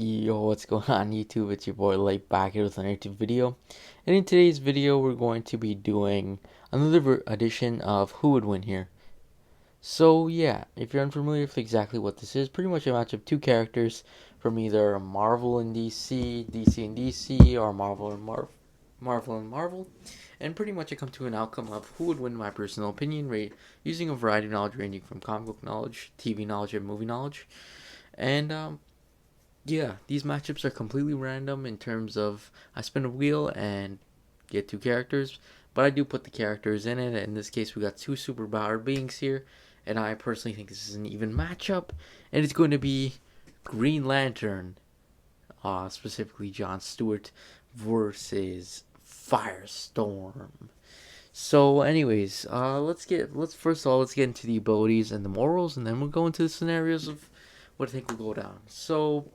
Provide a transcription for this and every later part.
Yo, what's going on YouTube? It's your boy Light back here with another YouTube video. And in today's video, we're going to be doing another edition of Who Would Win Here. So yeah, if you're unfamiliar with exactly what this is, pretty much a match of two characters from either Marvel and DC, DC and DC, or Marvel and Marvel and Marvel. And pretty much I come to an outcome of who would win, my personal opinion, rate using a variety of knowledge ranging from comic book knowledge, TV knowledge, and movie knowledge. And yeah, these matchups are completely random in terms of I spin a wheel and get two characters, but I do put the characters in it. In this case, we got two superpowered beings here, and I personally think this is an even matchup, and it's going to be Green Lantern, specifically John Stewart, versus Firestorm. So, anyways, let's first of all let's get into the abilities and the morals, and then we'll go into the scenarios of what I think will go down. So,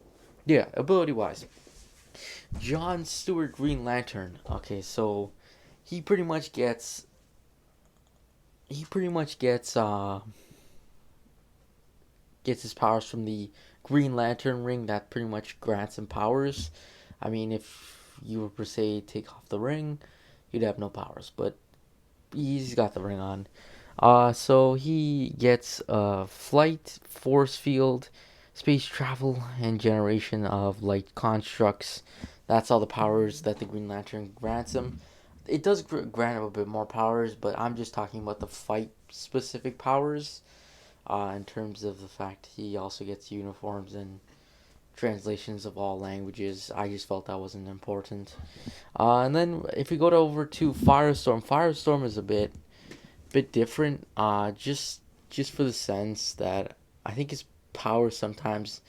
yeah, ability wise, John Stewart Green Lantern. Okay, so he pretty much gets he pretty much gets his powers from the Green Lantern ring that pretty much grants him powers. I mean, if you were per se take off the ring, you'd have no powers, but he's got the ring on. So he gets flight, force field, space travel, and generation of light constructs. That's all the powers that the Green Lantern grants him. It does grant him a bit more powers, but I'm just talking about the fight specific powers. In terms of the fact he also gets uniforms and translations of all languages, I just felt that wasn't important. And then if we go over to Firestorm, Firestorm is a bit different. Just for the sense that I think his powers sometimes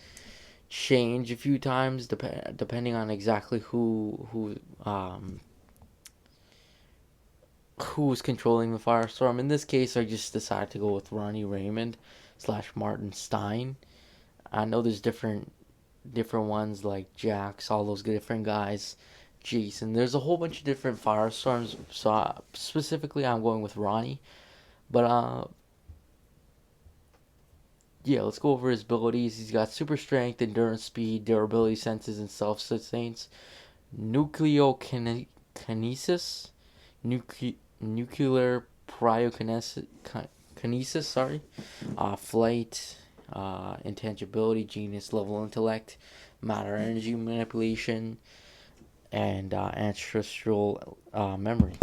change a few times depending on exactly who's controlling the Firestorm. In this case, I just decided to go with Ronnie Raymond slash Martin Stein. I know there's different ones like Jax, all those different guys. Jason, there's a whole bunch of different Firestorms. So specifically, I'm going with Ronnie. But yeah, let's go over his abilities. He's got super strength, endurance, speed, durability, senses, and self sustains. Nucleokinesis, nuclear cryokinesis, sorry. Flight, intangibility, genius level intellect, matter energy manipulation, and ancestral memory.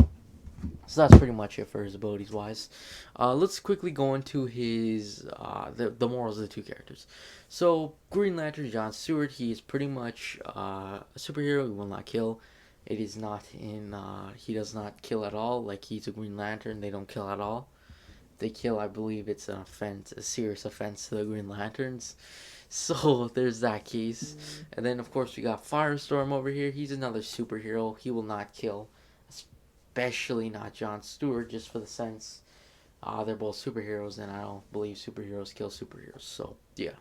So that's pretty much it for his abilities wise. Let's quickly go into his the morals of the two characters. So Green Lantern John Stewart, he is pretty much a superhero. He will not kill. It is not in. He does not kill at all. Like he's a Green Lantern, they don't kill at all. If they kill, I believe it's an offense, a serious offense to the Green Lanterns. So there's that case. And then of course we got Firestorm over here. He's another superhero. He will not kill, especially not John Stewart, just for the sense they're both superheroes, and I don't believe superheroes kill superheroes. So yeah.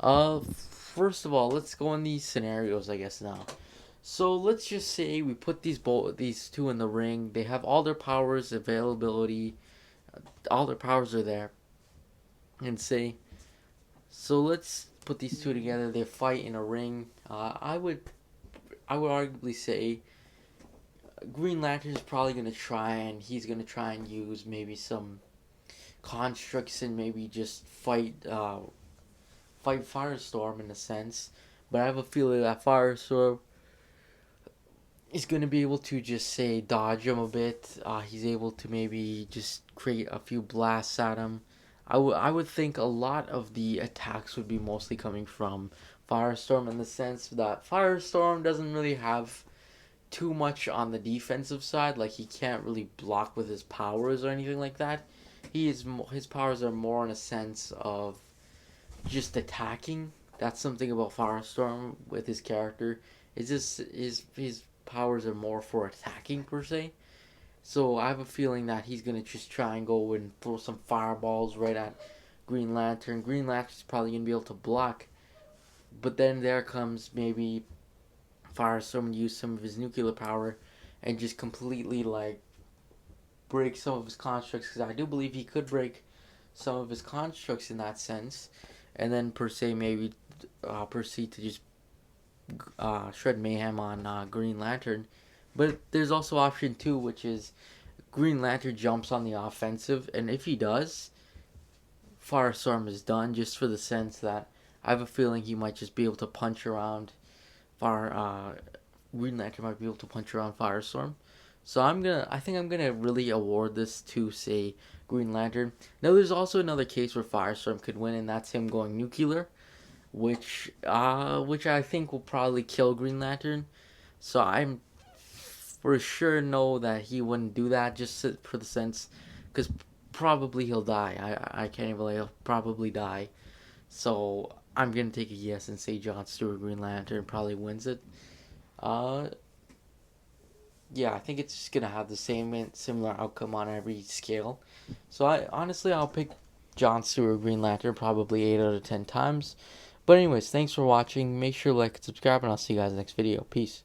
First of all, let's go in these scenarios, I guess now. So let's just say we put these two in the ring. They have all their powers, availability, all their powers are there, and say. So let's put these two together. They fight in a ring. I would arguably say Green Lantern is probably gonna try, and he's gonna try and use maybe some constructs and maybe just fight Firestorm in a sense. But I have a feeling that Firestorm is gonna be able to just say dodge him a bit. He's able to maybe just create a few blasts at him. I would think a lot of the attacks would be mostly coming from Firestorm in the sense that Firestorm doesn't really have too much on the defensive side. Like he can't really block with his powers or anything like that. His powers are more in a sense of just attacking. That's something about Firestorm with his character. It's just his powers are more for attacking per se. So I have a feeling that he's gonna just try and go and throw some fireballs right at Green Lantern. Green Lantern's probably gonna be able to block, but then there comes maybe Firestorm use some of his nuclear power and just completely like break some of his constructs, because I do believe he could break some of his constructs in that sense, and then per se maybe proceed to just shred mayhem on Green Lantern. But there's also option two, which is Green Lantern jumps on the offensive, and if he does, Firestorm is done. Just for the sense that I have a feeling he might just be able to punch around Fire. Green Lantern might be able to punch around Firestorm. So I think I'm gonna really award this to say Green Lantern. Now there's also another case where Firestorm could win, and that's him going nuclear, which I think will probably kill Green Lantern. So I'm for sure know that he wouldn't do that just for the sense, because probably he'll die. I can't even lie, he'll probably die. So I'm gonna take a yes and say John Stewart Green Lantern probably wins it. Uh, yeah, I think it's just gonna have the same similar outcome on every scale. So I'll pick John Stewart Green Lantern probably 8 out of 10 times. But anyways, thanks for watching. Make sure to like and subscribe, and I'll see you guys next video. Peace.